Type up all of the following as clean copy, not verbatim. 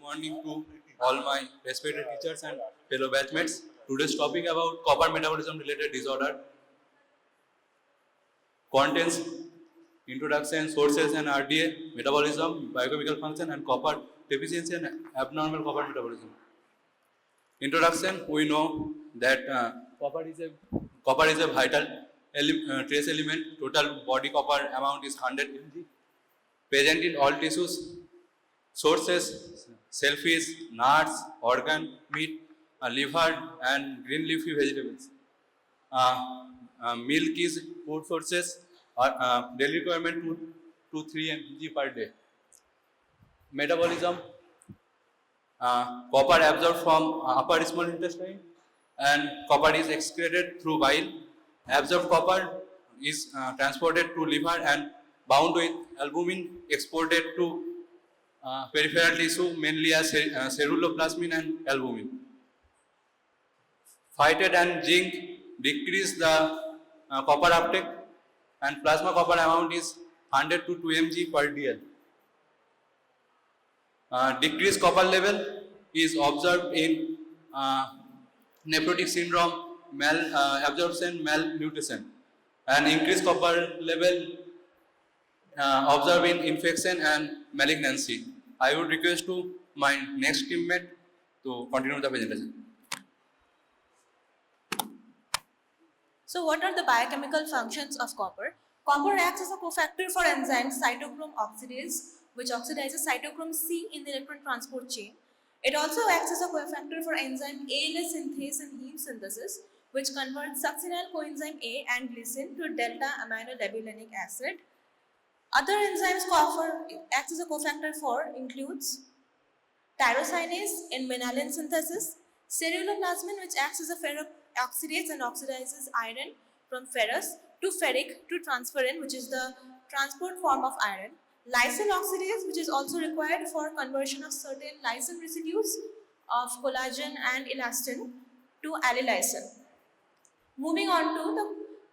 morning to all my respected teachers and fellow batchmates. Today's topic about copper metabolism related disorder contains introduction, sources and RDA, metabolism, biochemical function and copper deficiency and abnormal copper metabolism. Introduction, we know that copper is a vital trace element. Total body copper amount is 100 mg. Present in all tissues. Sources: shellfish, nuts, organ, meat, liver and green leafy vegetables. Milk is food sources. Daily requirement 2 to 3 mg per day. Metabolism: copper absorbed from upper small intestine and copper is excreted through bile. Absorbed copper is transported to liver and bound with albumin, exported to peripheral tissue, mainly as ceruloplasmin and albumin. Phytate and zinc decrease the copper uptake, and plasma copper amount is 100 to 2 mg per dl. Decreased copper level is observed in nephrotic syndrome, malabsorption, malnutrition, and increased copper level observed in infection and malignancy. I would request to my next teammate to continue the presentation. So what are the biochemical functions of copper? Copper acts as a cofactor for enzyme cytochrome oxidase, which oxidizes cytochrome C in the electron transport chain. It also acts as a cofactor for enzyme ALA synthase and heme synthesis, which converts succinyl coenzyme A and glycine to delta aminolabulinic acid. Other enzymes copper acts as a cofactor for includes tyrosinase in menalin synthesis, ceruloplasmin, which acts as a ferroxidase and oxidizes iron from ferrous to ferric to transferrin, which is the transport form of iron. Lysyl oxidase, which is also required for conversion of certain lysyl residues of collagen and elastin to allylysin. Moving on to the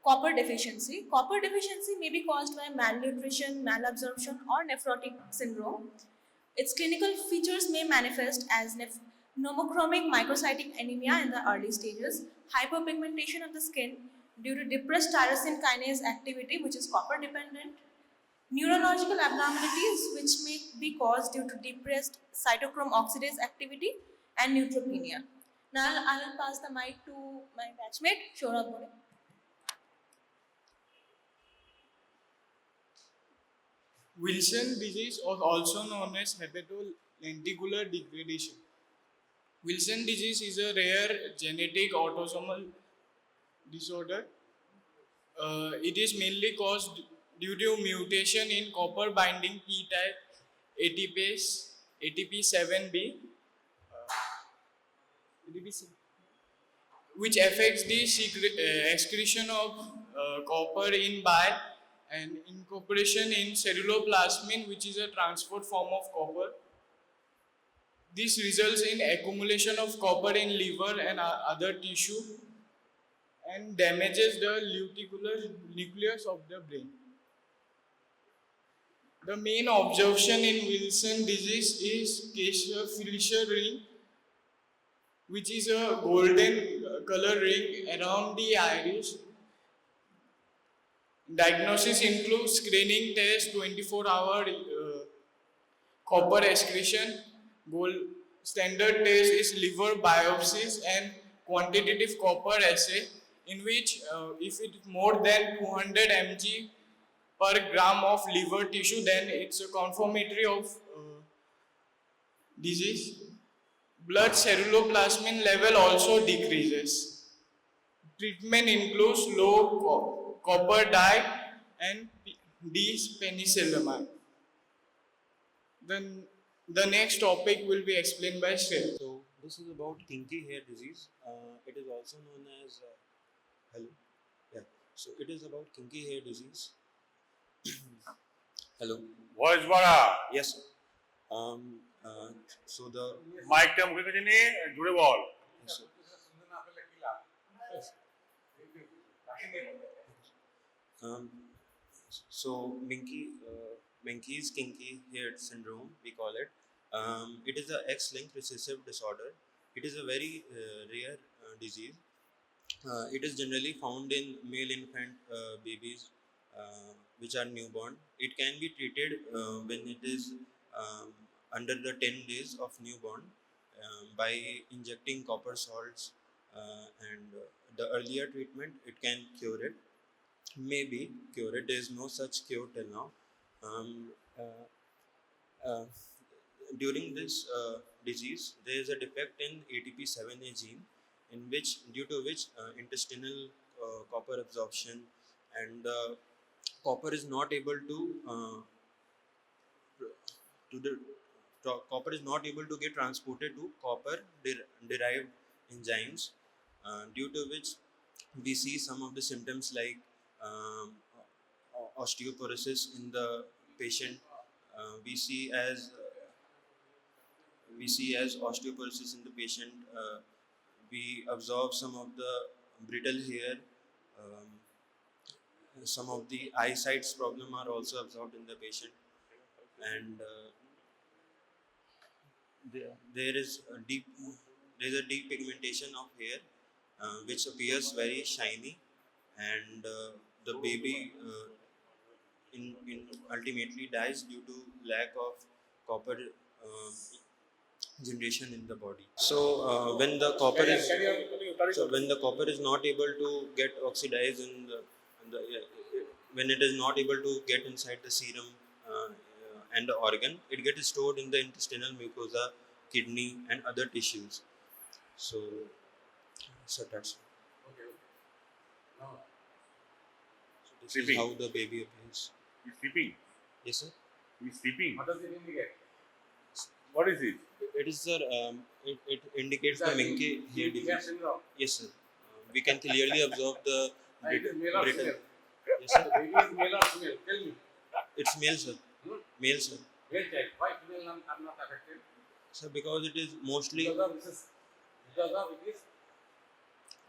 copper deficiency. Copper deficiency may be caused by malnutrition, malabsorption or nephrotic syndrome. Its clinical features may manifest as pneumochromic microcytic anemia in the early stages, hyperpigmentation of the skin due to depressed tyrosine kinase activity, which is copper dependent, neurological abnormalities which may be caused due to depressed cytochrome oxidase activity, and neutropenia. Now I will pass the mic to my batchmate, Shorab Bore. Wilson disease, or also known as hepatolenticular degradation. Wilson disease is a rare genetic autosomal disorder. It is mainly caused due to mutation in copper binding P-type ATP7B, which affects the excretion of copper in bile and incorporation in ceruloplasmin, which is a transport form of copper. This results in accumulation of copper in liver and other tissue and damages the lenticular nucleus of the brain. The main observation in Wilson disease is Kessler-Fleischer ring, which is a golden color ring around the iris. Diagnosis includes screening test, 24-hour copper excretion. Gold standard test is liver biopsies and quantitative copper assay, in which if it is more than 200 mg per gram of liver tissue, then it's a confirmatory of disease. Blood ceruloplasmin level also decreases. Treatment includes low copper diet and penicillamide. Then the next topic will be explained by Shreya. So this is about kinky hair disease. It is also known as hello. Yeah. So it is about kinky hair disease. Hello. Voice bada. Yes, sir. So the Mic টা মুখের কাছে নিয়ে জুড়ে বল। yes, sir. So Menkes kinky hair syndrome, we call it. It is a X-linked recessive disorder. It is a very rare disease. It is generally found in male infant babies which are newborn. It can be treated when it is um, under the 10 days of newborn by injecting copper salts, and the earlier treatment it can cure it, maybe cure it. There is no such cure till now. Um, uh, During this disease, there is a defect in ATP7A gene, in which, due to which, intestinal copper absorption and copper is not able copper is not able to get transported to copper derived enzymes, due to which we see some of the symptoms like osteoporosis in the patient. We see as osteoporosis in the patient. We observe some of the brittle hair. Um, some of the eyesight's problem are also observed in the patient, and there is a deep pigmentation of hair, which appears very shiny, and the baby in ultimately dies due to lack of copper generation in the body. So when the copper is not able to get oxidized when it is not able to get inside the serum and the organ, it gets stored in the intestinal mucosa, kidney, and other tissues. So that's so this is Sleeping. how the baby appears. He's sleeping. Yes, sir. He's sleeping. What does it indicate? What is it? It is, sir. It indicates the Menkes hair disease. syndrome. Yes, sir. We can clearly observe the It is male or brittle. female? Yes, sir. The baby is male or female? Tell me. It's male, sir. Hmm? Male, sir. Male child. Why female are not affected? Sir, because it is mostly Because of it is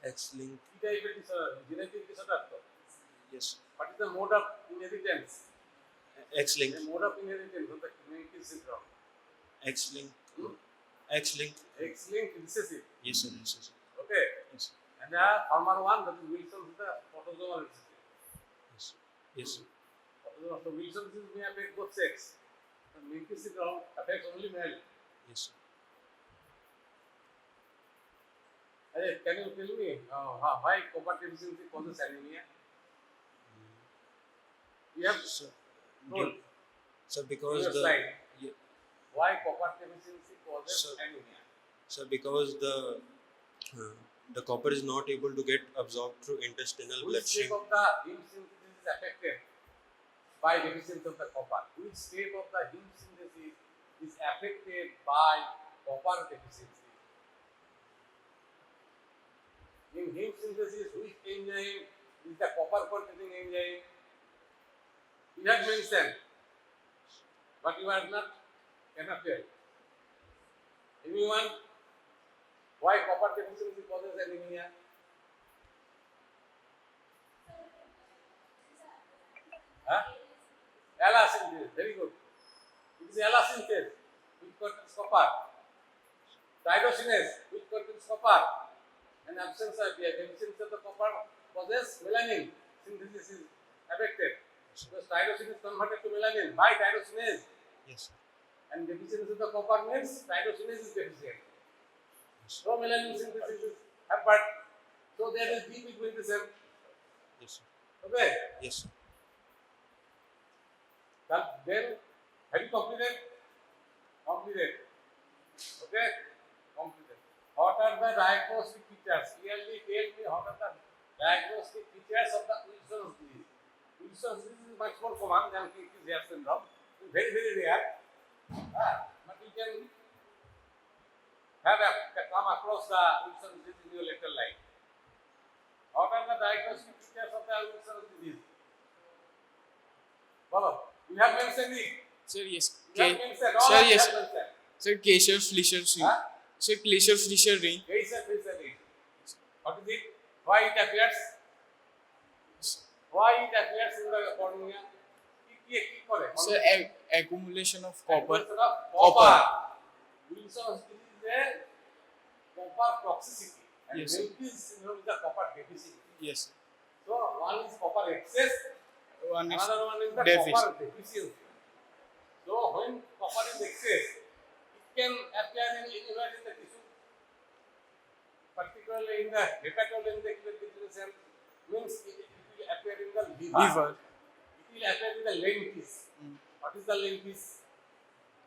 X-linked. type genetic disorder. Yes. What is the mode of inheritance? X-linked. The mode of inheritance of the Menkes syndrome. X-linked. Hmm? X-linked. X-linked recessive. Yes, sir. Yes, sir. Okay. Yes. And the former one, that is Wilson's, the autosomal recessive. Yes. Yes, sir. Autosomal. So Wilson's disease may affect both sex. The Menkes syndrome affects only male. Yes, sir. Can you tell me why copper deficiency causes anemia? You have Sir, told sir, in because your the slide yeah, why copper deficiency causes Sir. anemia. sir, because the copper is not able to get absorbed through intestinal Which bloodstream. step of the heme synthesis is affected by deficiency of the copper? Which step of the heme synthesis is affected by copper deficiency? In heme synthesis, which enzyme is the copper containing enzyme? You have mentioned, but you are not cannot tell. Anyone? Why copper deficiency causes anemia? Huh? ELA synthase, very good. It is ELA synthase, which contains copper. Tyrosinase, which contains copper. And absence of deficiency of the copper causes melanin synthesis is affected. Because tyrosin is converted to melanin by tyrosinase. Yes, sir. And deficiency of the copper means tyrosinase is deficient. So melanin synthesis is hampered. So there is depigmentation. Yes, sir. Okay. Yes, sir. Then have you completed? Completed. Okay? Completed. What are the diagnostic features? Clearly tell me what are the diagnostic features of the Wilson's disease. Wilson's disease is much more common than Kinky syndrome. It's very, very rare. But you can have come across the Wilson's disease in your later life. What are the diagnostic features of the Wilson's disease? Baba, you have mentioned it. Sir, yes. You have mentioned. Sir, All yes. have mentioned. Sir, Keshav-Fleischer ring. Huh? Sir, Keshav-Fleischer ring. There is a reason. What is it? Why it appears? Why it appears in the cornea? Sir, accumulation of copper. Accumulation of copper. Wilson's disease is a copper toxicity, and Yes, sir. Menkes syndrome is the copper deficiency. Yes. So one is copper excess, One is another one is the deficit. copper deficiency. So when copper is excess, it can appear in anywhere in the tissue, particularly in the hepatolytic deficiency, means it will appear in the liver. Liver. It will appear in the lentices. What is the lentices?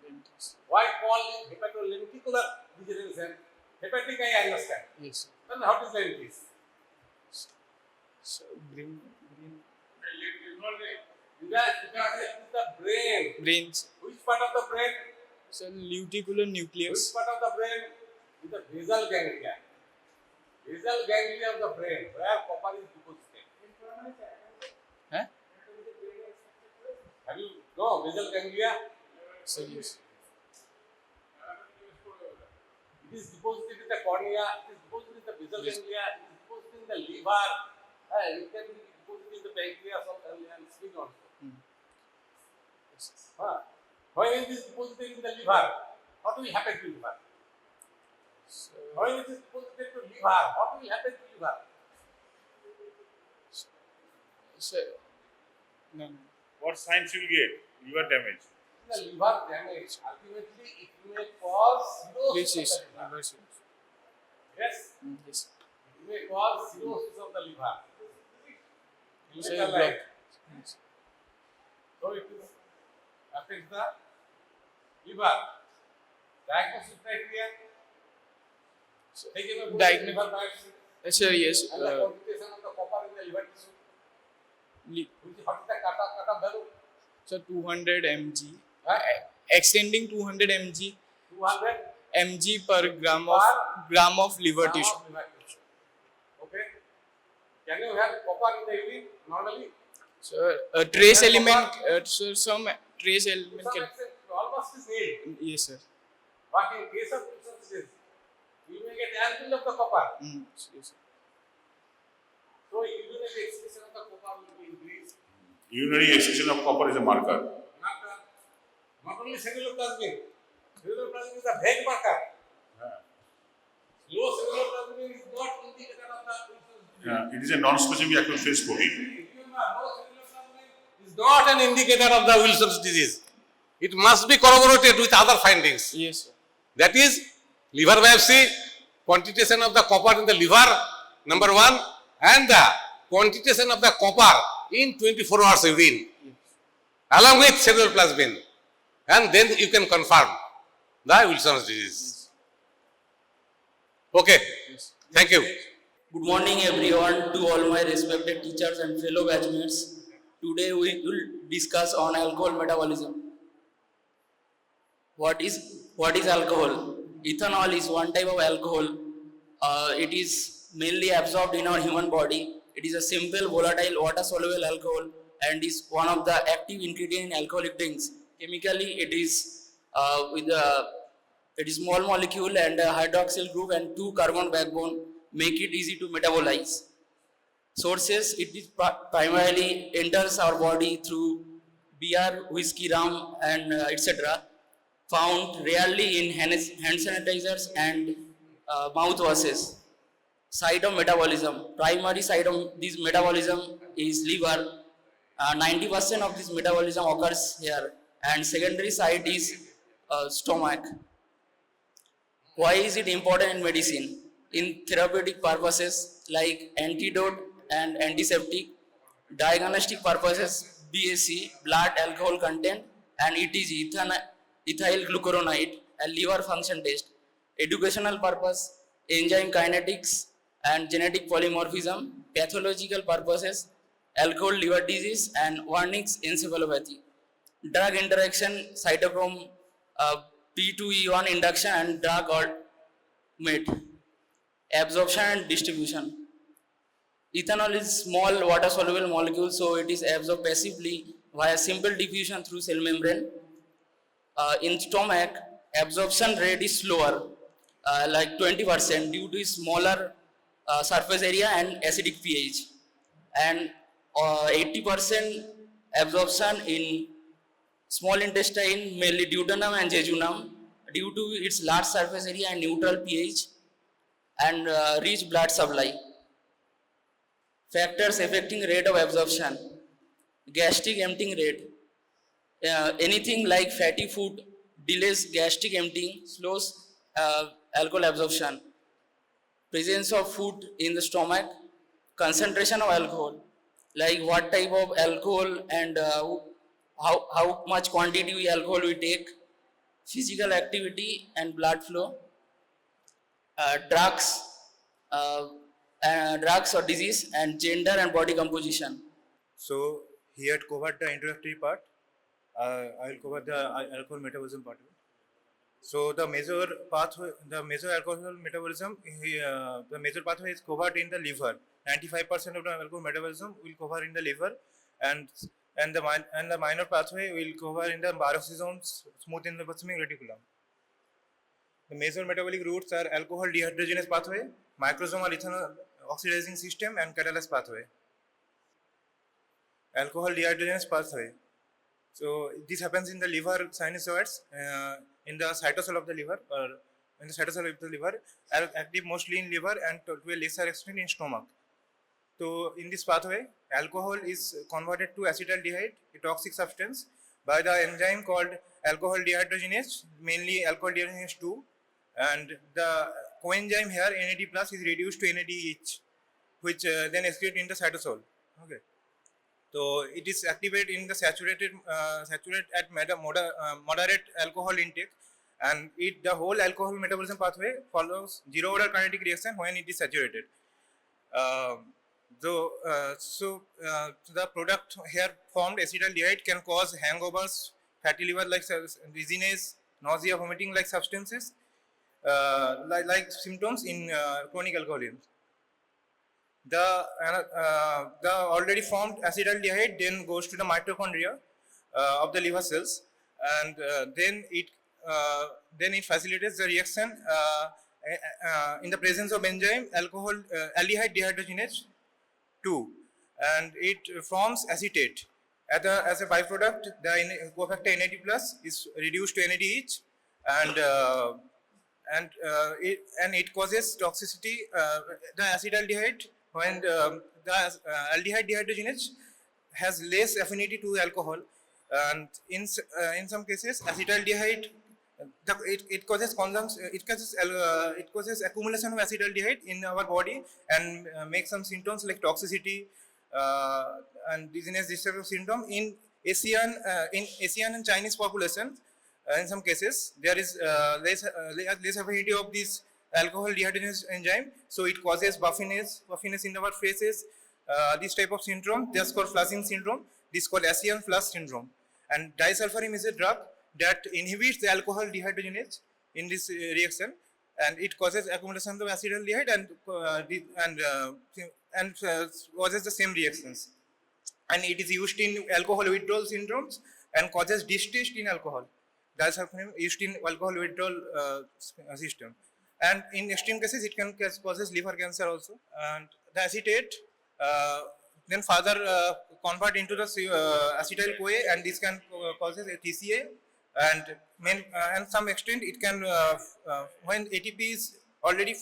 Lentils. Why call it hepatolenticular degeneration? Hepatic I understand. Yes. Then what is lentices? So green Because it is the brain. brains. Which part of the brain? So luticular Which nucleus. part of the brain is the basal ganglia? Basal ganglia of the brain, where copper is deposited. Huh? Have you know basal ganglia? So yes. It is deposited in the cornea, it is deposited in the basal ganglia, it is deposited in the liver, it can be deposited in the pancreas and spleen also. When it is deposited in the liver, what will happen to liver? So, When it is deposited to liver, what will happen to liver? so no. What signs you will get? Liver damage. The liver damage, ultimately it may cause Which cirrhosis is of the liver. reverse. Yes, Yes. it may cause cirrhosis of the liver. You Is say that block. right? Yes. So it is affects the liver. Diagnosis criteria. Taking a good Diagno- liver biopsy Sir, yes. and the quantitation of the copper in the liver tissue. Li- Which is what is the cut-off value? so 200 mg. Huh? Extending 200 mg 200 mg per gram of liver gram tissue. of liver tissue. Okay. Can you have copper in the urine normally? So a trace Yes, element. copper. So some trace To element some can. extent, almost is nil. Yes, sir. But in case of Wilson's disease, you may get ample of the copper. Yes. So urinary excretion of the copper will be increased. Urinary excretion of copper is a marker. Not only celluloplasmin. Celluloplasmin is a vague marker. Low celluloplasmin is not indicator of the Wilson's disease. It is a non-specific acute phase protein. Remember, low celluloplasmin is not an indicator of the Wilson's disease. It must be corroborated with other findings. Yes, sir. That is liver biopsy, quantitation of the copper in the liver, number one, and the quantitation of the copper in 24 hours urine, along with celluloplasmin, and then you can confirm the Wilson's disease. Okay, thank you. Good morning everyone to all my respected teachers and fellow batchmates. Today we will discuss on alcohol metabolism. What is alcohol? Ethanol is one type of alcohol. It is mainly absorbed in our human body. It is a simple volatile water soluble alcohol and is one of the active ingredient in alcoholic drinks. Chemically it is it is small molecule and a hydroxyl group and 2 carbon backbone make it easy to metabolize. Sources, it is primarily enters our body through beer, whiskey, rum and etc. Found rarely in hand sanitizers and mouthwashes. Site of metabolism. Primary site of this metabolism is liver. 90% of this metabolism occurs here and secondary site is stomach. Why is it important in medicine? In therapeutic purposes like antidote and antiseptic, diagnostic purposes, BAC, blood alcohol content, and ETG, ethyl glucuronide, and liver function test. Educational purpose, enzyme kinetics and genetic polymorphism, pathological purposes, alcohol liver disease, and Wernicke's encephalopathy. Drug interaction, cytochrome P2E1 induction and drug or MET. Absorption and distribution. Ethanol is small water soluble molecule, so it is absorbed passively via simple diffusion through cell membrane. In stomach, absorption rate is slower, like 20% due to smaller surface area and acidic pH, and 80% absorption in small intestine, mainly duodenum and jejunum, due to its large surface area and neutral pH and rich blood supply. Factors affecting rate of absorption: gastric emptying rate. Anything like fatty food delays gastric emptying, slows alcohol absorption. Presence of food in the stomach, concentration of alcohol, like what type of alcohol and how much quantity of alcohol we take, physical activity and blood flow, drugs, drugs or disease, and gender and body composition. So he had covered the introductory part. I will cover the alcohol metabolism part. So the major pathway, the major alcohol metabolism, the major pathway is covered in the liver. 95% of the alcohol metabolism will cover in the liver, and the minor pathway will cover in the peroxisomes, smooth endoplasmic reticulum. The major metabolic routes are alcohol dehydrogenase pathway, microsomal ethanol oxidizing system, and catalase pathway. Alcohol dehydrogenase pathway. So this happens in the liver sinusoids, in the cytosol of the liver, or in the cytosol of the liver, active mostly in liver and to a lesser extent in stomach. So in this pathway, alcohol is converted to acetaldehyde, a toxic substance, by the enzyme called alcohol dehydrogenase, mainly alcohol dehydrogenase 2, and the coenzyme here NAD plus is reduced to NADH, which then excreted in the cytosol. Okay. So it is activated in the saturated at moderate alcohol intake, and the whole alcohol metabolism pathway follows zero order kinetic reaction when it is saturated. So the product here formed acetaldehyde can cause hangovers, fatty liver like dizziness, nausea, vomiting like substances, like symptoms in chronic alcoholism. The already formed acetaldehyde then goes to the mitochondria of the liver cells, and then it facilitates the reaction in the presence of enzyme alcohol aldehyde dehydrogenase 2, and it forms acetate. As a byproduct, the cofactor NAD plus is reduced to NADH, and it causes toxicity. The acetaldehyde, when the aldehyde dehydrogenase has less affinity to alcohol, and in some cases acetaldehyde it causes consumption, it causes accumulation of acetaldehyde in our body and makes some symptoms like toxicity and dizziness, this type of symptom in Asian and Chinese population. In some cases there is less affinity of this alcohol dehydrogenase enzyme, so it causes puffiness in our faces. This type of syndrome, that's called flushing syndrome. This is called Asian flush syndrome. And disulfiram is a drug that inhibits the alcohol dehydrogenase in this reaction, and it causes accumulation of acetaldehyde and causes the same reactions. And it is used in alcohol withdrawal syndromes and causes distaste in alcohol. Disulfiram used in alcohol withdrawal system. And in extreme cases, it can causes liver cancer also. And the acetate then further convert into the acetyl CoA, and this can causes a TCA, and some extent it can when ATP is already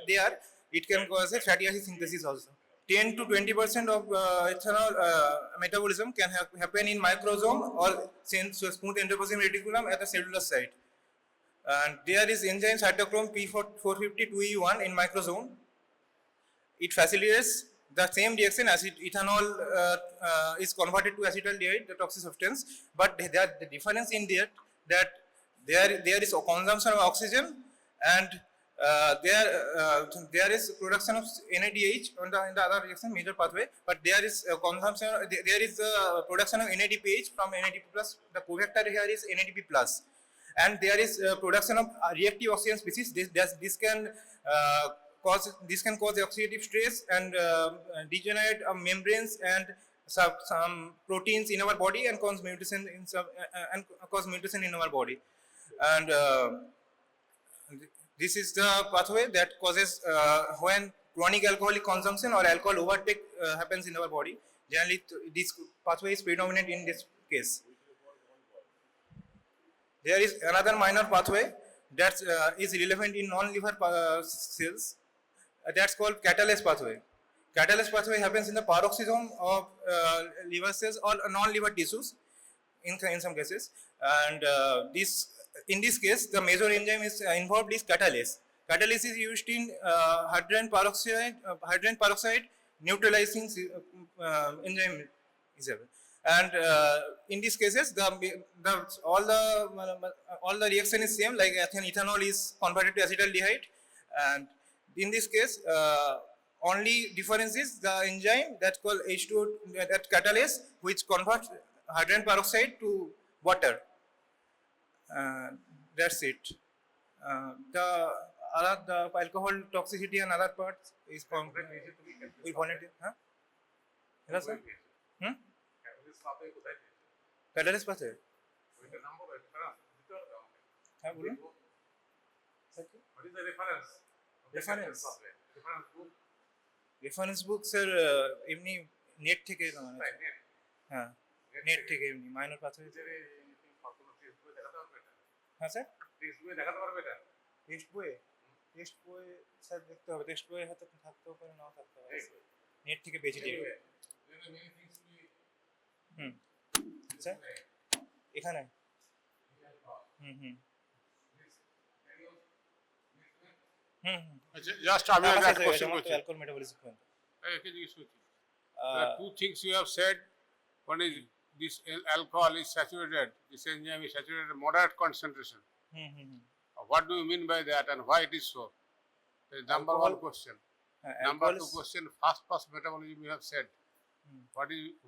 there, it can cause a fatty acid synthesis also. 10 to 20% of ethanol metabolism can happen in microsome or smooth endoplasmic reticulum at the cellular site. And there is enzyme cytochrome P450-2E1 in microsome. It facilitates the same reaction as ethanol is converted to acetaldehyde, the toxic substance, but the difference in that there is a consumption of oxygen, and there is production of NADH in the other reaction major pathway, but there is consumption, there is production of NADPH from NADP plus. The cofactor here is NADP plus, and there is production of reactive oxygen species. This can cause oxidative stress and degenerate membranes and some proteins in our body, and cause mutation in our body. And this is the pathway that causes when chronic alcoholic consumption or alcohol overtake happens in our body. Generally, this pathway is predominant in this case. There is another minor pathway that is relevant in non-liver cells. That's called catalase pathway. Catalase pathway happens in the peroxisome of liver cells or non-liver tissues in some cases, and in this case the major enzyme is involved is catalase. Catalase is used in hydrogen peroxide neutralizing enzyme is available. And in these cases all the reaction is same, like ethanol is converted to acetaldehyde, and in this case only difference is the enzyme that's called H2O, that catalase, which converts hydrogen peroxide to water. That's it. The alcohol toxicity and other parts is will volunteer. Huh? Hello, sir? Catalase pathway. হ্যাঁ বলুন What is the reference? Reference? Reference book. Reference book sir এমনি net থেকে হ্যাঁ net থেকে এমনি minor pathway. হ্যাঁ sir text বই দেখাতে পারবে এটা? টেক্সট বই স্যার দেখতে হবে, টেক্সট বই হয়তো থাকতেও পারে নাও থাকতে পারে, নেট থেকে বেঁচে যাবে। স্যার এখানে Just আমি একটা কোশ্চেন করছি। অ্যালকোহল মেটাবলিজম একে জিজ্ঞেস করছি। Two things you have said. One is this alcohol is saturated, this enzyme is saturated at moderate concentration. What do you mean by that and why it is so? The number one question. Number two question, fast pass metabolism you have said.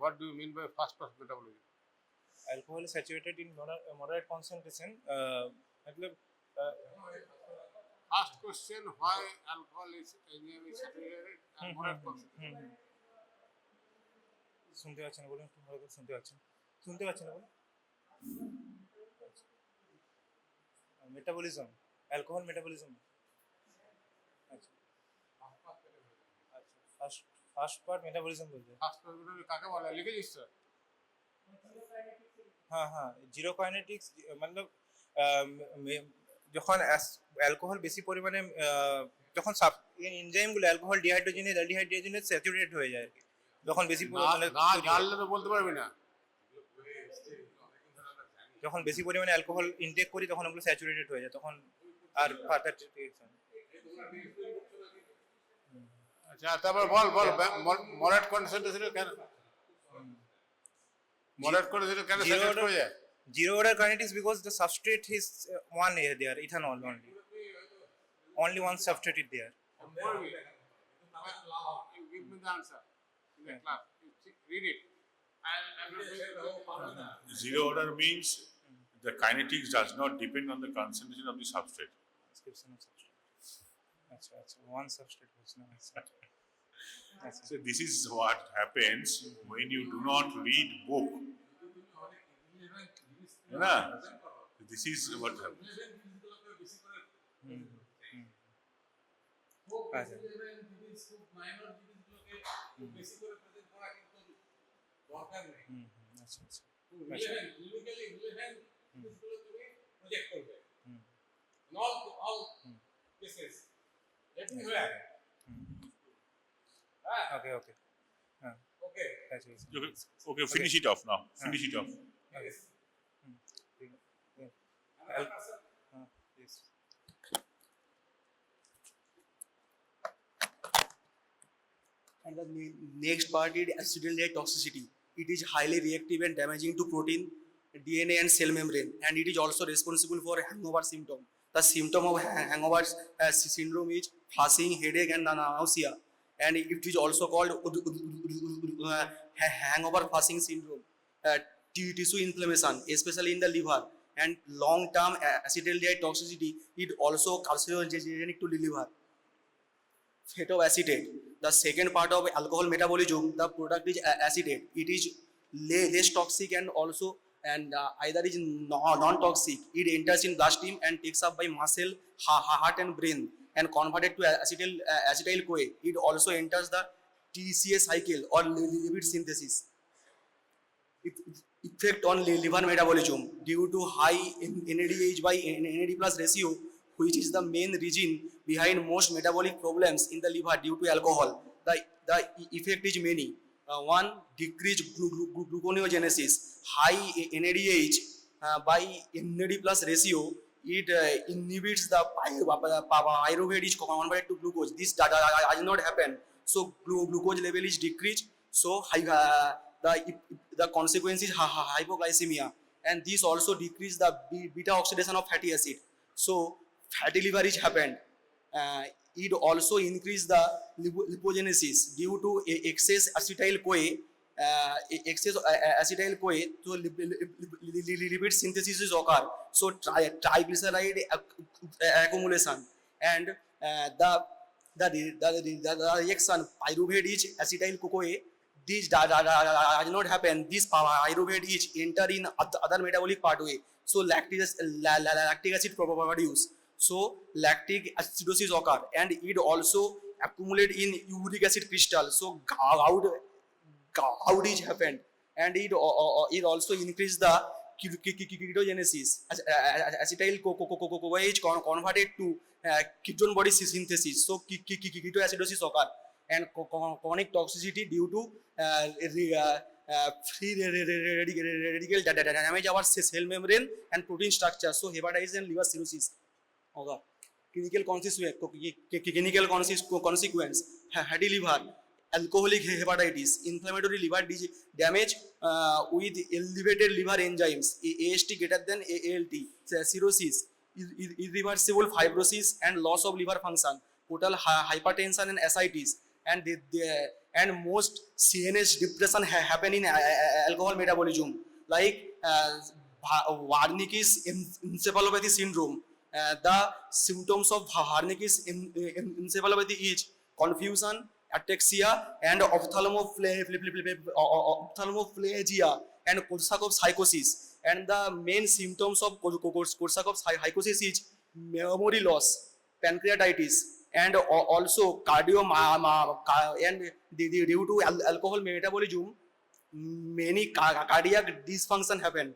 What do you mean by fast pass metabolism? Alcohol is saturated in moderate concentration. First question, why alcohol is enzyme is saturated at moderate concentration? শুনতে পাচ্ছেন না, বলুন একটু ভালো করে শুনতে পাচ্ছেন না বলুন। Metabolism, alcohol metabolism. আচ্ছা ফার্স্ট পার্ট মেটাবলিজম বলতে ফার্স্ট পার্ট কাকে বলে লিখে দিস তো? হ্যাঁ জিরো কাইনেটিক্স मतलब যখন অ্যালকোহল বেশি পরিমাণে যখন এনজাইমগুলো অ্যালকোহল ডিহাইড্রোজেনেজ স্যাচুরেটেড হয়ে যায়, যখন বেশি পরিমাণে জানলে তো বলতে পারবি না। যখন বেশি পরিমাণে অ্যালকোহল ইনটেক করি তখন ওগুলো স্যাচুরেটেড হয়ে যায়, তখন আর ফার্দার ট্রিটমেন্ট। আচ্ছা তারপর বল মডারেট কনসেন্ট্রেশন কেন মডারেট কনসেন্ট্রেশন কেন স্যাচুরেট হয়ে যায়? Zero order kinetics because the substrate is one there, ethanol only one substrate is there. You give me the answer in the class. Read it. Zero order means the kinetics does not depend on the concentration of the substrate. Description of substrate. That's one substrate was no. So this is what happens when you do not read book. Nah, this is what happens. Okay, finish it off now. Finish it off. Yes. And the next part is acetaldehyde toxicity. It is highly reactive and damaging to protein, DNA and cell membrane, and it is also responsible for hangover symptom. The symptom of hangover syndrome is flushing, headache and nausea, and it is also called hangover flushing syndrome. Tissue inflammation, especially in the liver, and long-term acetaldehyde toxicity is also carcinogenic to the liver. Fetoacetate, the second part of alcohol metabolism, the product is acetate. It is less toxic and also either is non-toxic. It enters in bloodstream and takes up by muscle, heart and brain and converted to acetyl CoA. It also enters the TCA cycle or lipid synthesis. effect on liver metabolism due to high NADH by NAD plus ratio, which is the main reason behind most metabolic problems in the liver due to alcohol. The effect is many. One, decreased gluconeogenesis. High NADH by NAD plus ratio, it inhibits the pyruvate is converted to glucose. This does not happen. So glucose level is decreased. So the consequence is hypoglycemia, and this also decrease the beta oxidation of fatty acid. So fatty liver is happened. It also increase the lipogenesis due to excess acetyl CoA. So lipid synthesis is occur. So triglyceride accumulation, and the reaction pyruvate is acetyl CoA. This does not happen. This pyruvate is enter in other metabolic pathway. So lactic acid produce. So lactic acidosis occur, and it also accumulate in uric acid crystal. So gout is happened, and it also increase the ketogenesis. Acetyl CoA is converted to ketone body synthesis. So ketoacidosis occur, and chronic toxicity due to free radical damage our cell membrane and protein structure. So hepatitis and liver cirrhosis. Okay. Clinical consequence: fatty liver, alcoholic hepatitis, inflammatory liver damage with elevated liver enzymes, AST greater than ALT, cirrhosis, irreversible fibrosis and loss of liver function, total hypertension and ascites, and most CNS depression happen in alcohol metabolism, like Wernicke's encephalopathy syndrome. The symptoms of Wernicke's encephalopathy is confusion, ataxia, and ophthalmoplegia and Korsakoff's psychosis. And the main symptoms of Korsakoff's psychosis is memory loss, pancreatitis, and also and due to alcohol metabolism, many cardiac dysfunction happen.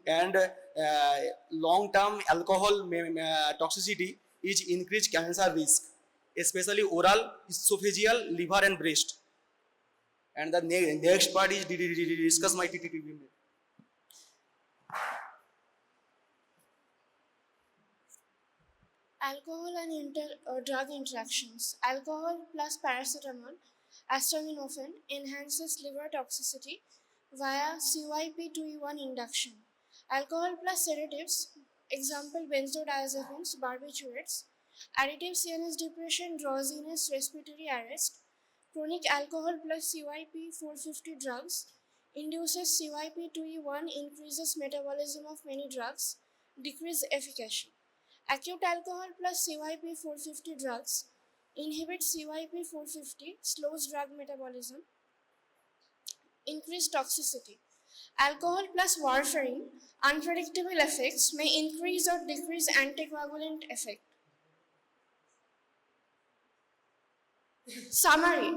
And long-term alcohol toxicity is increased cancer risk, especially oral, esophageal, liver, and breast. And the next part is discuss my TTTB. Alcohol and drug interactions. Alcohol plus paracetamol, acetaminophen, enhances liver toxicity via CYP2E1 induction. Alcohol plus sedatives, example benzodiazepines, barbiturates, additive CNS depression, drowsiness, respiratory arrest. Chronic alcohol plus CYP450 drugs induces CYP2E1, increases metabolism of many drugs, decrease efficacy. Acute alcohol plus CYP450 drugs inhibits CYP450, slows drug metabolism, increase toxicity. Alcohol plus warfarin, unpredictable effects, may increase or decrease anticoagulant effect. Summary: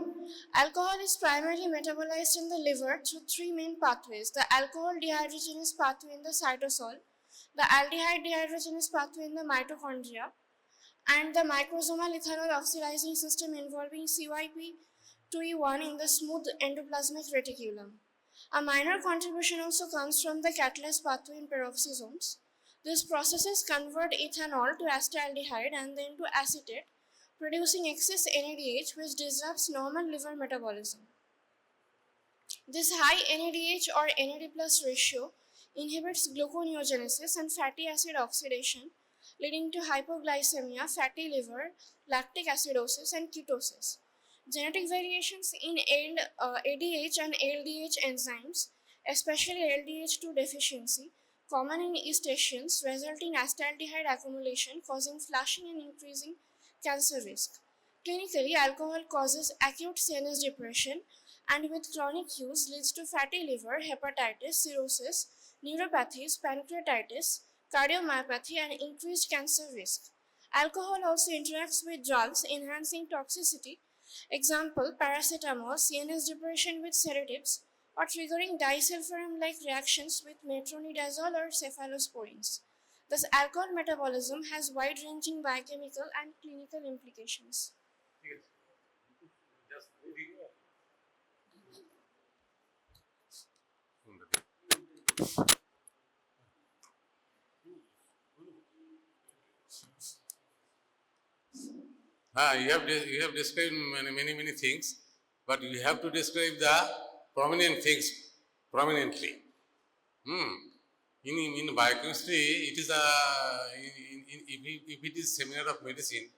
alcohol is primarily metabolized in the liver through three main pathways: the alcohol dehydrogenase pathway in the cytosol, the aldehyde dehydrogenase pathway in the mitochondria, and the microsomal ethanol oxidizing system involving CYP2E1 in the smooth endoplasmic reticulum. A minor contribution also comes from the catalase pathway in peroxisomes. These processes convert ethanol to acetaldehyde and then to acetate, producing excess NADH, which disrupts normal liver metabolism. This high NADH or NAD plus ratio inhibits gluconeogenesis and fatty acid oxidation, leading to hypoglycemia, fatty liver, lactic acidosis, and ketosis. Genetic variations in ADH and LDH enzymes, especially LDH2 deficiency, common in East Asians, result in acetaldehyde accumulation, causing flushing and increasing cancer risk. Clinically, alcohol causes acute CNS depression, and with chronic use leads to fatty liver, hepatitis, cirrhosis, neuropathies, pancreatitis, cardiomyopathy, and increased cancer risk. Alcohol also interacts with drugs, enhancing toxicity. Example, paracetamol, CNS depression with sedatives, or triggering disulfiram-like reactions with metronidazole or cephalosporins. Thus, alcohol metabolism has wide-ranging biochemical and clinical implications. You have described many things, but you have to describe the prominent things prominently. In biochemistry, it is if it is seminar of medicine,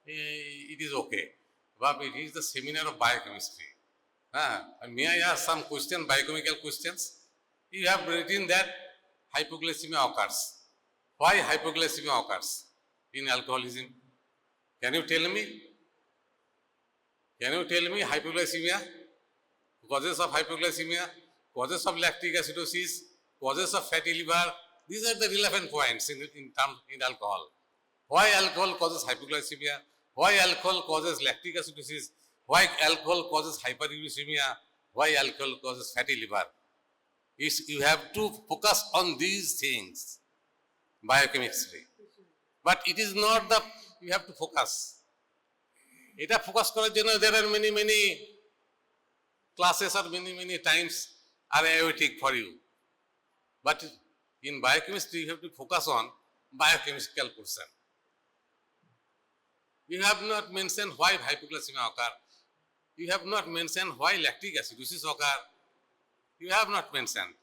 it is okay, but it is the seminar of biochemistry. And may I ask some biochemical questions? You have written that hypoglycemia occurs. Why hypoglycemia occurs in alcoholism? Can you tell me? Hypoglycemia? Causes of hypoglycemia, causes of lactic acidosis, causes of fatty liver. These are the relevant points in alcohol. Why alcohol causes hypoglycemia? Why alcohol causes lactic acidosis? Why alcohol causes hyperuricemia? Why alcohol causes fatty liver? You have to focus on these things, biochemistry. But it is not the, you have to focus. Eta focus করার জন্য there are many classes or many times are awaiting for you. But in biochemistry, you have to focus on biochemical portion. You have not mentioned why hypoglycemia occur. You have not mentioned why lactic acidosis occur. You have not mentioned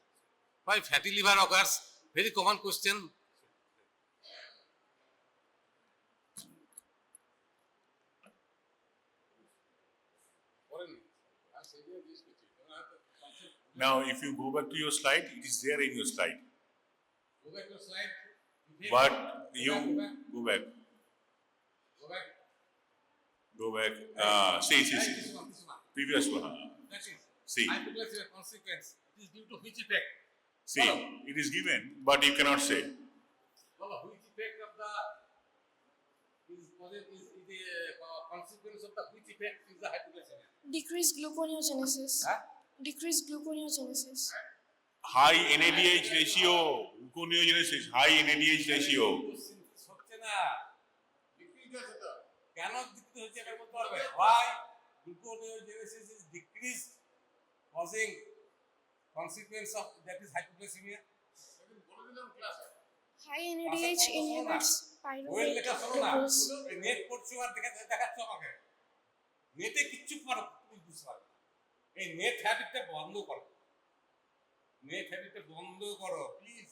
why fatty liver occurs. Very common question. Now, if you go back to your slide, it is there in your slide. Go back to slide. But you go back. Go back. See. Previous one. That is. See. Hypoglycemia consequence. It is due to which effect? See, it is given, but you cannot say. Which effect of the consequence of the which effect is the hypoglycemia? Decreased gluconeogenesis. Decreased gluconeogenesis. High NADH ratio, gluconeogenesis, high NADH ratio. হচ্ছে না decrease হচ্ছে তো কেন decrease হচ্ছে এটা বলতে পারবে why gluconeogenesis is decreased causing consequence of that is hypoglycemia even বলে দিলাম ক্লাসে High NADH inhibits ওই লেখা শোনো না pyruvate. নেট পড়ছো আর দেখাচ্ছ আমাকে নেটে কিচ্ছু পারো তুমি বুঝতে পারবে এই নেট হ্যাবিটটা বন্ধ করো প্লিজ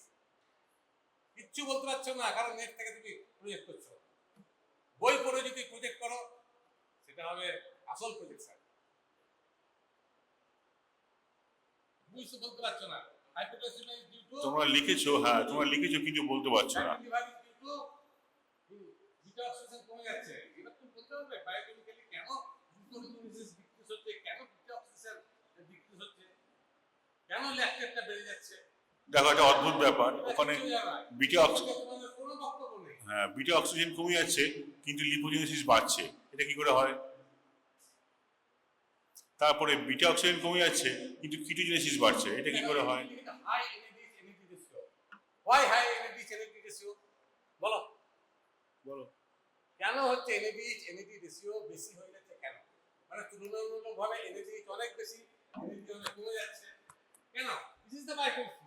কিচ্ছু বলতে পারছো না কারণ নেট থেকে তুমি প্রজেক্ট করছো বই পড়ে যদি প্রজেক্ট করো সেটা হবে আসল প্রজেকশন বুঝতে বলতে পারছো না হাইপোগ্লাইসেমিয়া ইজ ডিউ টু তোমরা লিখেছো কিন্তু বলতে পারছো না বিটা অক্সিজেন কমে যাচ্ছে এবার তুমি বলতে পারবে বায়োকেমিক্যালি কেন গ্লুকোনিওজেনেসিস ডিক্রিজ হচ্ছে কেন বিটা অক্সিজেন ডিক্রিজ হচ্ছে কেন ল্যাকটেটটা বেড়ে যাচ্ছে দেখো একটা অদ্ভুত ব্যাপার ওখানে বিটা অক্সিজেন কমে যাচ্ছে কিন্তু লিপোজেনেসিস বাড়ছে এটা কি করে হয় তারপরে বিটা অক্সিজেন কমে যাচ্ছে কিন্তু কিটোজেনেসিস বাড়ছে এটা কি করে হয় high NAD ratio why high NAD ratio বলো কেন হচ্ছে এনএডি রেশিও বেশি হয়ে যাচ্ছে কেন মানে তুলনামূলকভাবে এনএডি অনেক বেশি এনএডি অনেক কমে যাচ্ছে কেন this is the biochemistry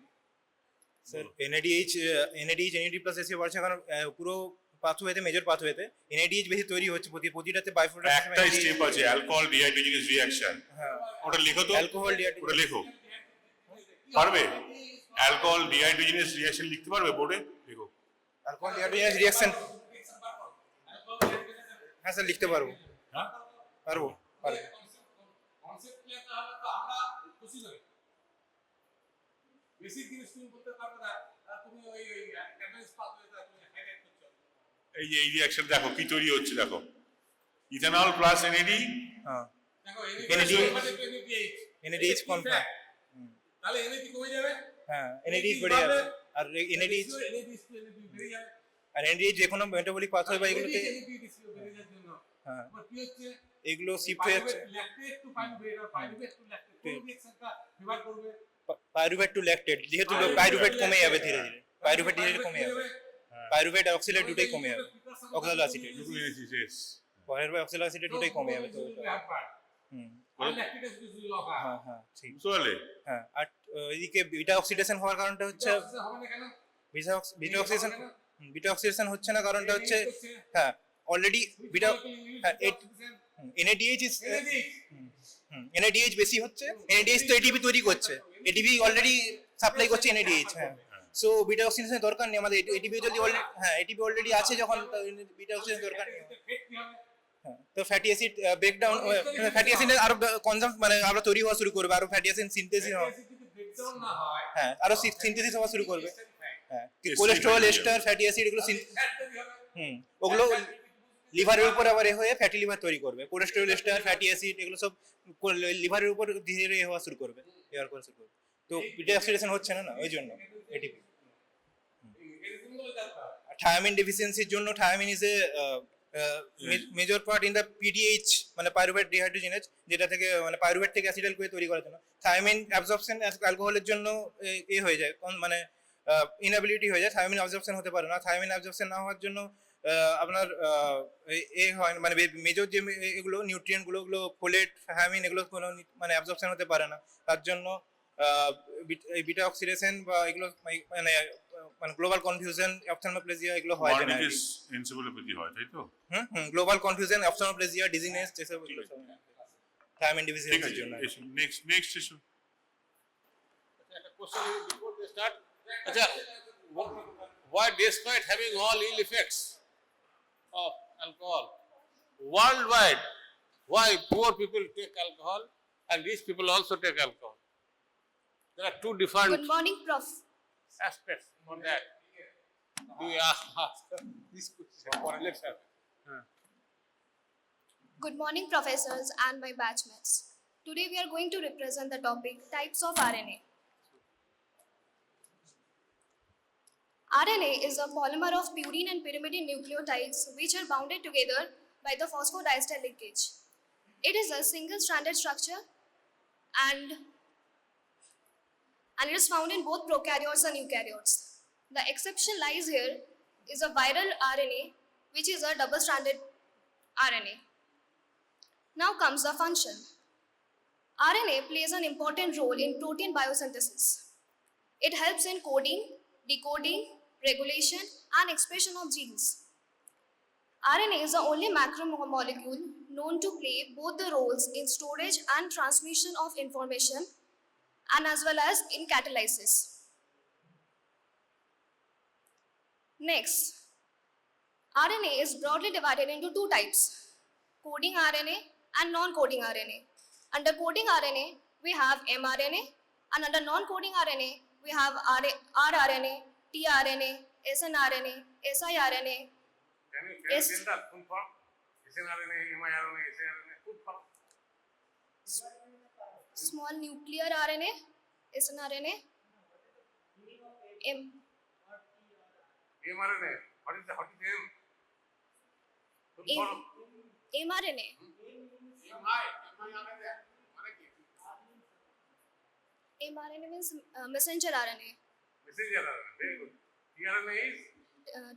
sir NADH plus এসে বাড়ছে কারণ পুরো পাথওয়েতে মেজর পাথওয়েতে NADH বেশি তৈরি হচ্ছে প্রতিটাতে বাইপ্রোডাক্ট একটা স্টেপ আছে অ্যালকোহল ডিহাইড্রোজেনেস রিঅ্যাকশন ওটা লেখো তো অ্যালকোহল ওটা লেখো পারবে অ্যালকোহল ডিহাইড্রোজেনেস রিঅ্যাকশন লিখতে পারবে বোর্ডে লেখো অ্যালকোহল ডিহাইড্রোজেনেস রিঅ্যাকশন হ্যাঁ স্যার লিখতে পারবো হ্যাঁ পারবো কনসেপ্ট ক্লিয়ার না হলে তো আমরা খুশি নই বেসিক জিনিস তুমি বলতে পারবে না তুমি ওই ক্যামেরাস পাথওয়েটা তুমি হাইলাইট করছো এই যে এই রিঅ্যাকশন দেখো কি তৈরি হচ্ছে দেখো ইথানল প্লাস এনএডি হ্যাঁ দেখো NADH কম তাহলে এনএডি কমে যাবে হ্যাঁ NADH বেড়ে যাবে আর NADH বেড়ে যাবে আর NADH যে কোনো মেটাবলিক পাথওয়ে বা এগুলোতে বেড়ে যাওয়ার জন্য হ্যাঁ এবার কি হচ্ছে এগুলো শিফট হয়ে যাচ্ছে ল্যাকটেট টু পাইরুভেট আর পাইরুভেট টু ল্যাকটেট কোন রিঅ্যাকশনটা ফেভার করবে পাইরুভেট টু ল্যাকটেট, যেহেতু পাইরুভেট কমে যাবে ধীরে ধীরে, পাইরুভেট ধীরে ধীরে কমে যাবে, পাইরুভেট আর অক্সিলেট দুটোই কমে যাবে, oxalic acetate pyruvate oxalic acetate দুটোই কমে যাবে। তো আর ল্যাকটিক অ্যাসিড উইল অকার হ্যাঁ হ্যাঁ ঠিক চলে হ্যাঁ। আর এদিকে বিটা অক্সিডেশন হওয়ার কারণটা হচ্ছে হবে না কেন বিটা অক্সিডেশন হচ্ছে না, কারণটা হচ্ছে হ্যাঁ অলরেডি বিটা হ্যাঁ NADH ইজ NADH বেশি হচ্ছে, NADH তো ATP তৈরি করছে, ATP অলরেডি সাপ্লাই করছে NADH। হ্যাঁ সো বিটা অক্সিডেশনের দরকার নেই আমাদের, ATP যদি হ্যাঁ ATP অলরেডি আছে যখন বিটা অক্সিডেশন দরকার নেই। হ্যাঁ তো ফ্যাটি অ্যাসিড ব্রেকডাউন, ফ্যাটি অ্যাসিডের আরো কনজাম মানে আরো তৈরি হওয়া শুরু করবে, আরো ফ্যাটি অ্যাসিড সিনথেসিস হবে, হ্যাঁ আরো সিনথেসিস হওয়া শুরু করবে। হ্যাঁ কোলেস্টেরল এস্টার ফ্যাটি অ্যাসিড এগুলো ওগুলো লিভারের উপর আবার হয়ে ফ্যাটি লিভার তৈরি করবে, কোলেস্টেরল এস্টার ফ্যাটি অ্যাসিড এগুলো সব লিভারের উপর ধীরে ধীরে হওয়া শুরু করবে, এয়ার করা শুরু করবে। তো বিটা অক্সিডেশন হচ্ছে না ওই জন্য এটিপি। থায়ামিন ডেফিসিয়েন্সির জন্য thymine is a major part in the PDH মানে পাইরুভেট ডিহাইড্রোজেনেজ, যেটা থেকে মানে পাইরুভেট থেকে অ্যাসিটাইল কোয়ে তৈরি করার জন্য থায়ামিন অ্যাবজর্পশন অ্যালকোহলের জন্য এ হয়ে যায় মানে ইনএবিলিটি হয়ে যায়, থায়ামিন অ্যাবজর্পশন হতে পারে না। থায়ামিন অ্যাবজর্পশন না হওয়ার জন্য আপনার এ হয় মানে মেজর যে এগুলো নিউট্রিয়েন্টগুলো ওগুলো ফোলেট থায়ামিন এগুলো কোনো মানে অ্যাবজর্পশন হতে পারে না, তার জন্য বিটা অক্সিডেশন বা এগুলো মানে মানে গ্লোবাল কনফিউশন অপথ্যালমোপ্লেজিয়া এগুলো হয় না, এনসেফালোপ্যাথি হয় তাই তো? গ্লোবাল কনফিউশন অপথ্যালমোপ্লেজিয়া ডিজিনেস যেসব এগুলো সব থায়ামিন ডেফিসিয়েন্সির জন্য। নেক্সট ইস্যু একটা কোশ্চেন বিফোর দে স্টার্ট, আচ্ছা why despite having all ill effects of alcohol worldwide, why poor people take alcohol and rich people also take alcohol? There are two different Good morning, Prof. aspects for that. Do you ask this question for a lecture? Good morning, professors and my batchmates. Today we are going to represent the topic types of RNA. RNA is a polymer of purine and pyrimidine nucleotides which are bounded together by the phosphodiester linkage. It is a single-stranded structure and it is found in both prokaryotes and eukaryotes. The exception lies here is a viral RNA, which is a double-stranded RNA. Now comes the function. RNA plays an important role in protein biosynthesis. It helps in coding, decoding, regulation, and expression of genes. RNA is the only macromolecule known to play both the roles in storage and transmission of information, and as well as in catalysis. Next, RNA is broadly divided into two types, coding RNA and non-coding RNA. Under coding RNA, we have mRNA, and under non-coding RNA, we have rRNA, tRNA, snRNA, siRNA. Can you tell the full form? snRNA, miRNA, siRNA, full form? Small nuclear RNA, snRNA, mRNA. What is the M? Full form? mRNA. mRNA means messenger RNA. Messenger RNA. Very good. tRNA is?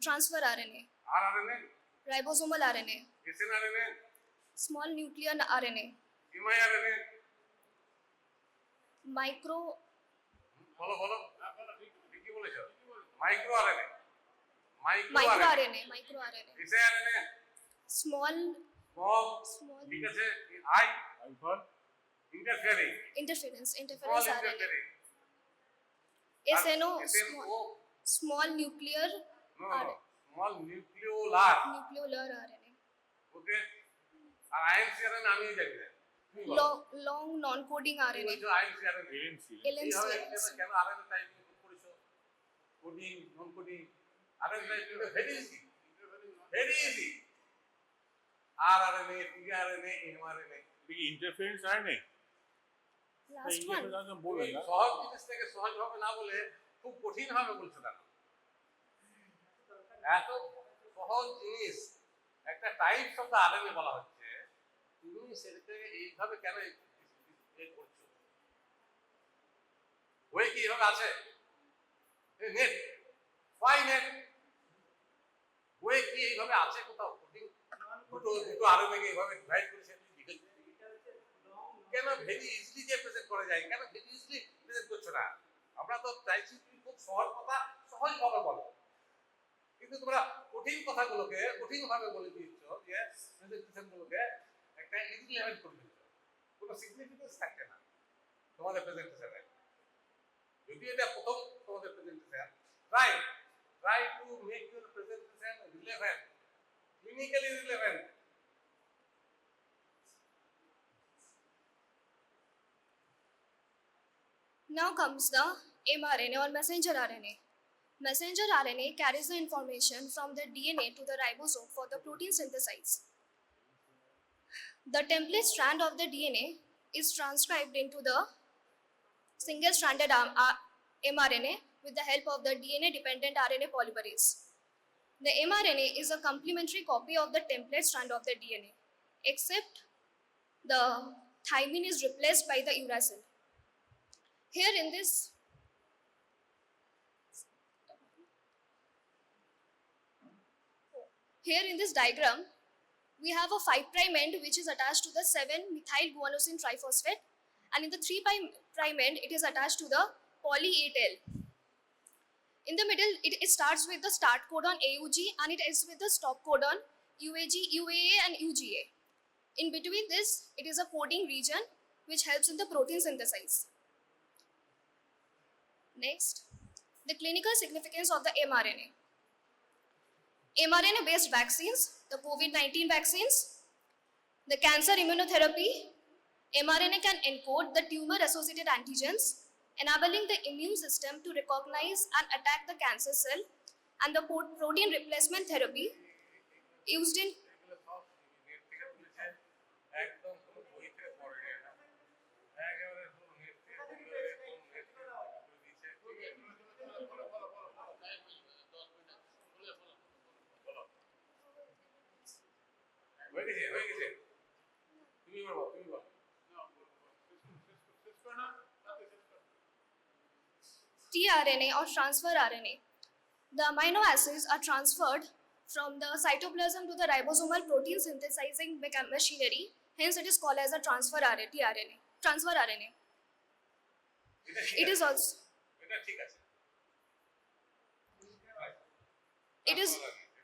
Transfer RNA. rRNA? Ribosomal RNA. snRNA? Small nuclear RNA. miRNA? Micro. বলো কি বলেছো? MicroRNA. MicroRNA. MicroRNA. siRNA? Small. ঠিক আছে, I for interfering. Interference Small RNA. interfering. SNO. SNO. Small nuclear. No. Small nucleolar. Nucleolar RNA. Okay. R INCRN আমি জানি না। Long non-coding RNA. INCRN. LNC. কেন RNA type করেছো? Coding, নন coding. RNA type very easy. Very easy. rRNA, tRNA, mRNA. Interference RNA Last one. সহজ জিনিস থেকে সহজ ভাবে না বলে খুব কঠিন ভাবে বলছো কেন? এত সহজ জিনিস একটা টাইপস অফ দ্য আরএনএ বলা হচ্ছে, তুমি সেটাকে এইভাবে কেন করছো? ওয়ে কি এইভাবে আছে? নেট ওয়াই নেট ওয়ে কি এইভাবে আছে কোথাও? দুটো আরএনএ কে এইভাবে ডিভাইড করেছে কেন? ভেরি ইজিলি যে প্রেজেন্ট করা যায়, কেন ভেরি ইজিলি প্রেজেন্ট করছো না? আমরা তো চাইছি তুমি খুব সহজ কথা সহজভাবে বলো, কিন্তু তোমরা কঠিন কথাগুলোকে কঠিন ভাবে বলে দিচ্ছ, যে প্রেজেন্টেশন গুলোকে একটা ইজি লেভেল করে দিচ্ছ, কোনো সিগনিফিকেন্স থাকছে না তোমাদের প্রেজেন্টেশনে। যদি এটা প্রথম তোমাদের presentation, try to make your presentation relevant, clinically relevant. Now comes the mRNA or messenger RNA. Messenger RNA carries the information from the DNA to the ribosome for the protein synthesis. The template strand of the DNA is transcribed into the single-stranded mRNA with the help of the DNA-dependent RNA polymerase. The mRNA is a complementary copy of the template strand of the DNA, except the thymine is replaced by the uracil. Here in this diagram, we have a 5' end which is attached to the 7-methyl guanosine triphosphate, and in the 3' end it is attached to the poly 8L. In the middle, it starts with the start codon AUG and it ends with the stop codon UAG, UAA and UGA. In between this, it is a coding region which helps in the protein synthesis. Next, the clinical significance of the mRNA. mRNA-based vaccines, the COVID-19 vaccines, the cancer immunotherapy, mRNA can encode the tumor-associated antigens, enabling the immune system to recognize and attack the cancer cell, and the protein replacement therapy used in tRNA or transfer RNA. The amino acids are transferred from the cytoplasm to the ribosomal protein synthesizing machinery. Hence, it is called as a transfer RNA, tRNA. Transfer RNA. It is also. It is.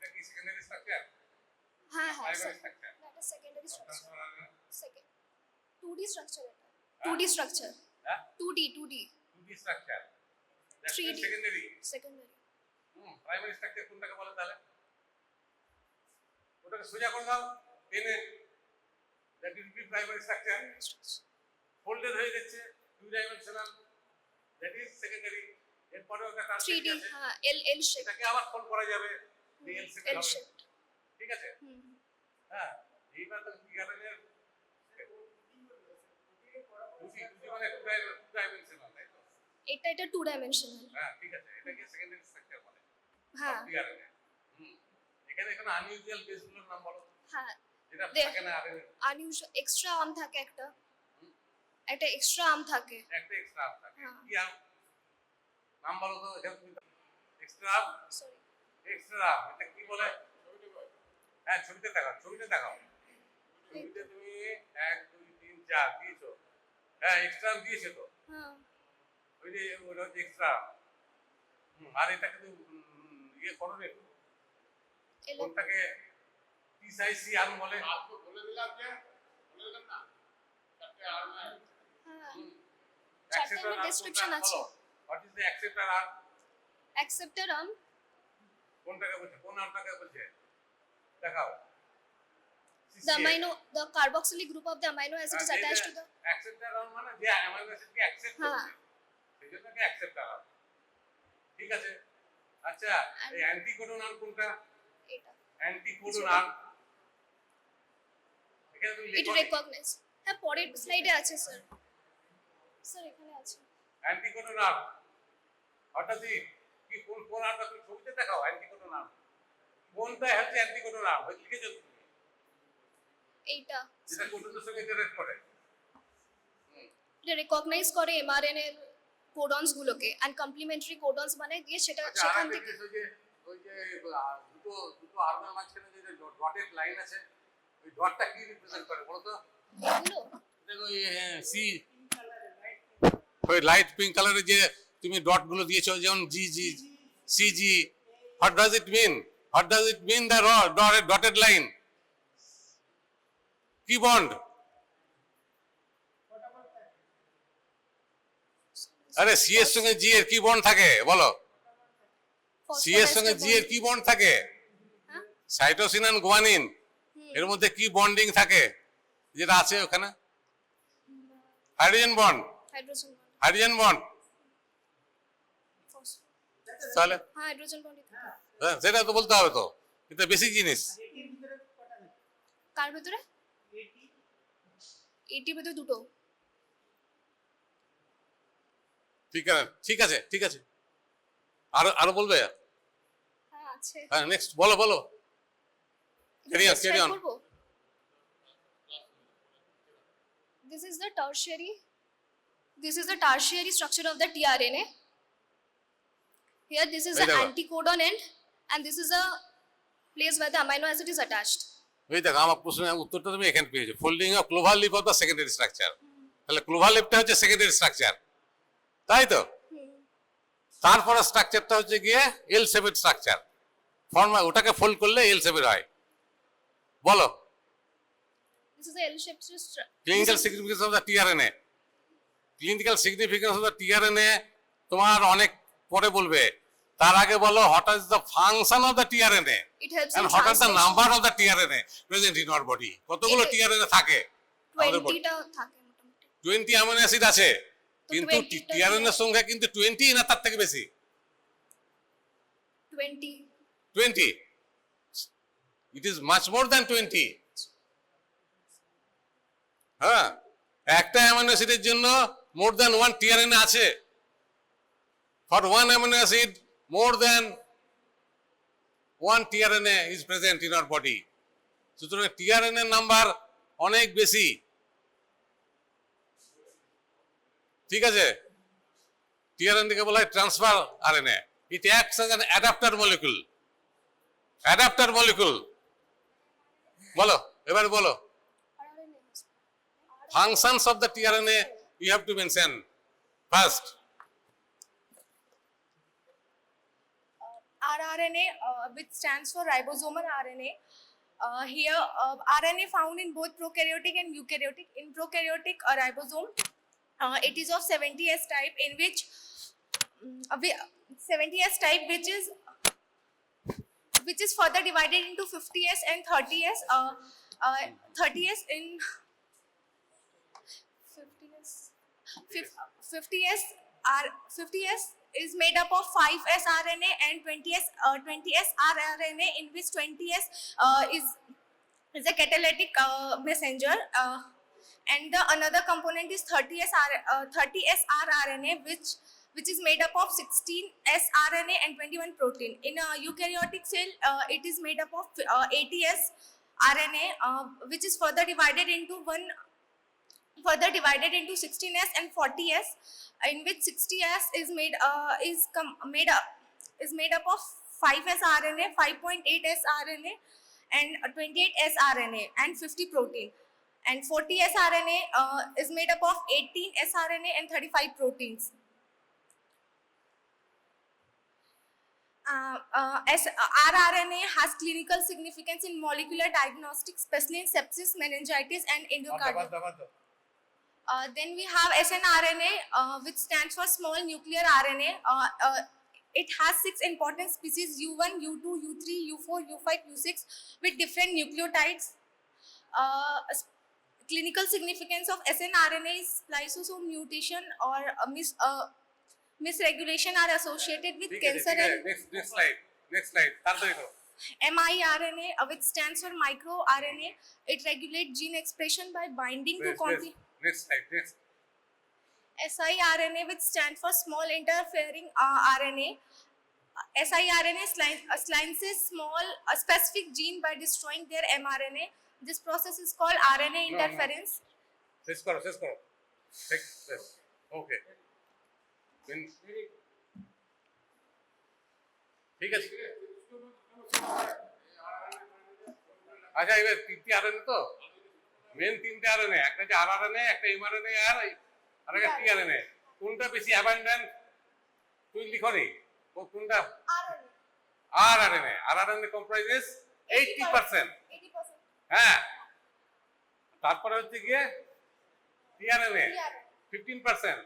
That is secondary structure. Second. 2D structure. 2D structure. 2D structure. 3D. Secondary. Primary structure কোনটাকে বলে তাহলে? ওটাকে সোজা করে দাও, টেনে that will be primary structure. Folded হয়ে যাচ্ছে, 2 ডাইমেনশনাল, দ্যাট ইজ সেকেন্ডারি। এরপরে ওটা ট্রান্সফার 3D, হ্যাঁ, L shape। এটাকে আবার ফোল্ড করা যাবে, L shape হবে। ঠিক আছে? হ্যাঁ, এইবার তো কি আরএনএ 2D মানে 2 ডাইমেনশনাল, তাই তো? এটা 2 ডাইমেনশনাল। হ্যাঁ, ঠিক আছে, এটাকে সেকেন্ডারি স্ট্রাকচার বলে। হ্যাঁ, এখানে কোনো আনইউজুয়াল বেসগুলোর নাম বলো। হ্যাঁ, যেটা থাকে না আরএনএ। আনইউজুয়াল এক্সট্রা আর্ম থাকে একটা এক্সট্রা আর্ম থাকে। একটা এক্সট্রা আর্ম থাকে। কি আর্ম? নাম বলো তো এখানে তুমি। Extra arm? Sorry, extra arm এটা কি বলে? হ্যাঁ, ছবিতে দেখাও। ছবিতে তুমি 1 2 3 4 দিয়েছো। হ্যাঁ, এক্সট্রা আর্ম দিয়েছো তো। হ্যাঁ, ওই যে ওটা হচ্ছে এক্সট্রা আর্ম। আর এটাকে তো ইয়ে করো রে, কোনটাকে টিসাইসি আর্ম বলে? বলে দিলাম না? চারটে আর্ম। হ্যাঁ, চারটে ডেসক্রিপশন আছে। What is the acceptor arm? Acceptor arm কোনটাকে বলছে? কোন আর্মটাকে বলছে? দেখাও। the carboxylic group of the amino acid is attached to the acceptor arm মানে যে অ্যামাইনো অ্যাসিডকে অ্যাকসেপ্ট করছে, সেজন্যকে অ্যাকসেপ্টর আর্ম। ঠিক আছে? আচ্ছা, এই অ্যান্টিকোডন আর্ম কোনটা? এটা অ্যান্টিকোডন আর্ম এখানে তুমি ইট লেখো। রিকগনাইজ। হ্যাঁ, পরের স্লাইডে আছে স্যার। এখানে আছে অ্যান্টিকোডন আর্ম। হঠাৎ কি কোন আর্মটা তুমি ছবিতে দেখাও? অ্যান্টিকোডন আর্ম কোনটা হচ্ছে? অ্যান্টিকোডন আর্ম লিখেছো তুমি? এইটা যেটা কোডনের সঙ্গে ইন্টারঅ্যাক্ট করে। এটা রেকগনাইজ করে এমআরএনএ এর কোডনস গুলোকে এন্ড কমপ্লিমেন্টারি কোডনস বানায় দিয়ে সেটা আচ্ছা, সেখান আরেকটা থেকে জিনিস, ওই যে দুটো আর্মের মাঝখানে যে ডটেড লাইন আছে, ওই ডটটা কি রিপ্রেজেন্ট করে বলো তো? এগুলো দেখো ওই সি, ওই লাইট পিঙ্ক কালারের যে তুমি ডট গুলো দিয়েছো, যেমন G G C G, what does it mean? What does it mean the dotted line? কি বন্ড? আরে সি এর সঙ্গে জি এর কি বন্ড থাকে বলো? সি এর সঙ্গে জি এর কি বন্ড থাকে? সাইটোসিন এন্ড গুয়ানিন, এর মধ্যে কি বন্ডিং থাকে যেটা আছে ওখানে? Hydrogen bond. Hydrogen bond. Hydrogen bond তাহলে হ্যাঁ হাইড্রোজেন বন্ড সেটা তো বলতে হবে তো, এটা বেসিক জিনিস। কার ভিতরে? এটির ভিতরে দুটো। ঠিক আছে ঠিক আছে, আরো আরো বলবে? হ্যাঁ আছে। হ্যাঁ নেক্সট বলো বলো, carry on. This is the tertiary structure of the tRNA. Here this is the anticodon end and this is the place where the amino acid is attached. ওই দেখো আমার প্রশ্নের উত্তরটা তুমি এখানে পেয়েছো, folding of clover leaf of the secondary structure. তাহলে clover লিপটা হচ্ছে সেকেন্ডারি স্ট্রাকচার, তাই তো? তারপরে স্ট্রাকচারটা হচ্ছে গিয়ে এল শেপের স্ট্রাকচার, ফর্মা ওটাকে ফোল্ড করলে এল শেপের হয়। বলো This is the L-shaped structure. Clinical significance of the tRNA. Clinical significance of the tRNA তোমার অনেক পরে বলবে, তার আগে বলো what is the function of the tRNA It helps in and what are the translation. Number of the tRNA present in our body. কতগুলো tRNA থাকে? 20টা থাকে মোটামুটি। 20 অ্যামিনো অ্যাসিড আছে, তো কিন্তু 20টা টিআরএনএ এর সংখ্যা কিন্তু 20 না তার থেকে বেশি? 20, it is much more than 20। হ্যাঁ, একটা অ্যামিনো অ্যাসিডের জন্য মোর দ্যান 1 টিআরএনএ আছে। For 1 amino acid more than 1 tRNA is present in our body. সুতরাং টিআরএনএ এর নাম্বার অনেক বেশি, ঠিক আছে? টিআরএনএ কে বলা হয় transfer RNA. It acts as an adapter molecule. Adapter molecule বলো, এবার বলো functions of the tRNA you have to mention first. rRNA, which stands for ribosomal RNA. Here, RNA found in both prokaryotic and eukaryotic. In prokaryotic ribosome, it is of 70S type, in which 70S type, which is further divided into 50S and 30S. 30S in 50S is made up of 5S RNA and 20S rRNA, in which 20S is a catalytic messenger, and the another component is 30S rRNA, which is made up of 16S RNA and 21 protein. In a eukaryotic cell, it is made up of 80S RNA, which is further divided into 16S and 40S, in which 60S is made up of 5S RNA, 5.8S RNA, and 28S RNA and 50 protein. And 40S RNA is made up of 18S RNA and 35 proteins. rRNA has clinical significance in molecular diagnostics, especially in sepsis, meningitis, and endocarditis. Then we have snRNA, which stands for small nuclear RNA. It has 6 important species: U1, U2, U3, U4, U5, U6, with different nucleotides. Clinical significance of snRNA is lysosome mutation or misregulation are associated with cancer and next slide তাড়াতাড়ি করো। miRNA, which stands for microRNA. It regulates gene expression by binding to Next slide. siRNA, which stands for small interfering RNA. siRNA slices small specific gene by destroying their mRNA. This process is called RNA interference. শেষ করো ওকে ঠিক আছে আচ্ছা এবার তিনটি RNA তো main তিনটে RNA একটা যে rRNA একটা mRNA আর একটা tRNA কোনটা বেশি অ্যাবান্ডেন্ট তুই লিখো নি কোনটা rRNA comprises 80%. হ্যাঁ তারপরে হচ্ছে গিয়ে tRNA 15%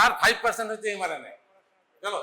আর 5% হচ্ছে mRNA চলো